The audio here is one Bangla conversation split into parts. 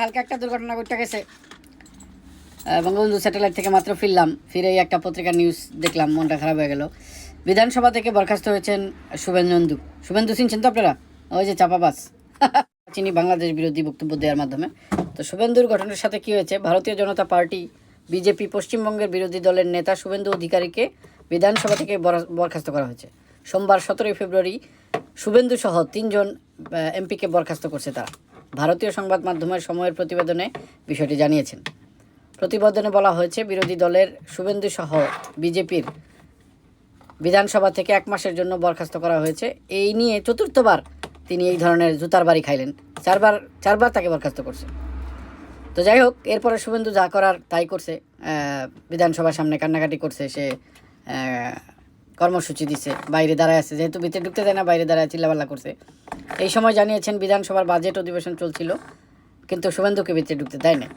হালকা একটা দুর্ঘটনা ঘটে গেছে। বঙ্গবন্ধু স্যাটেলাইট থেকে মাত্র ফিরলাম, ফিরেই একটা পত্রিকার নিউজ দেখলাম, মনটা খারাপ হয়ে গেল। বিধানসভা থেকে বরখাস্ত হয়েছেন শুভেন্দু। শুভেন্দু চিনছেন তো আপনারা? ওই যে চাপাবাস চিনি, বাংলাদেশ বিরোধী বক্তব্য দেওয়ার মাধ্যমে। তো শুভেন্দুর ঘটনার সাথে কী হয়েছে, ভারতীয় জনতা পার্টি বিজেপি পশ্চিমবঙ্গের বিরোধী দলের নেতা শুভেন্দু অধিকারীকে বিধানসভা থেকে বরখাস্ত করা হয়েছে। সোমবার 17 ফেব্রুয়ারি শুভেন্দু সহ 3 জন এমপিকে বরখাস্ত করছে তারা। ভারতীয় সংবাদ মাধ্যমের সময়ের প্রতিবেদনে বিষয়টি জানিয়েছেন। প্রতিবেদনে বলা হয়েছে, বিরোধী দলের শুভেন্দু সহ বিজেপির বিধানসভা থেকে 1 মাসের জন্য বরখাস্ত করা হয়েছে। এই নিয়ে চতুর্থবার তিনি এই ধরনের জুতার বাড়ি খাইলেন। চারবার তাকে বরখাস্ত করছে। তো যাই হোক, এরপরে শুভেন্দু যা করার তাই করছে। বিধানসভার সামনে কান্নাকাটি করছে, সে কর্মসূচি দিছে, বাইরে দাঁড়ায় আছে, যেহেতু ভিতরে ঢুকতে দেয় না, বাইরে দাঁড়ায় চিল্লাপাল্লা করছে। এই সময় জানিয়েছেন বিধানসভার বাজেট অধিবেশন চলছিল, কিন্তু শুভেন্দুকে ভিতরে ঢুকতে দেয় না।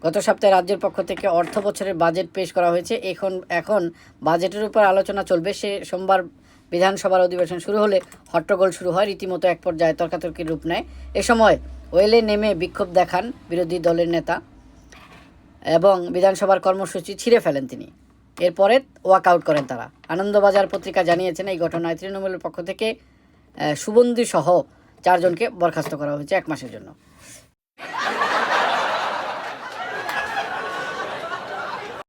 গত সপ্তাহে রাজ্যের পক্ষ থেকে অর্থ বছরের বাজেট পেশ করা হয়েছে। এখন বাজেটের উপর আলোচনা চলবে। সে সোমবার বিধানসভার অধিবেশন শুরু হলে হট্টগোল শুরু হয়, রীতিমতো এক পর্যায়ে তর্কাতর্কির রূপ নেয়। এ সময় ওয়েলে নেমে বিক্ষোভ দেখান বিরোধী দলের নেতা এবং বিধানসভার কর্মসূচি ছিঁড়ে ফেলেন তিনি। এরপরে ওয়াকআউট করেন তারা। আনন্দবাজার পত্রিকা জানিয়েছেন, এই ঘটনায় তৃণমূলের পক্ষ থেকে শুভেন্দু সহ 4 জনকে বরখাস্ত করা হয়েছে 1 মাসের জন্য।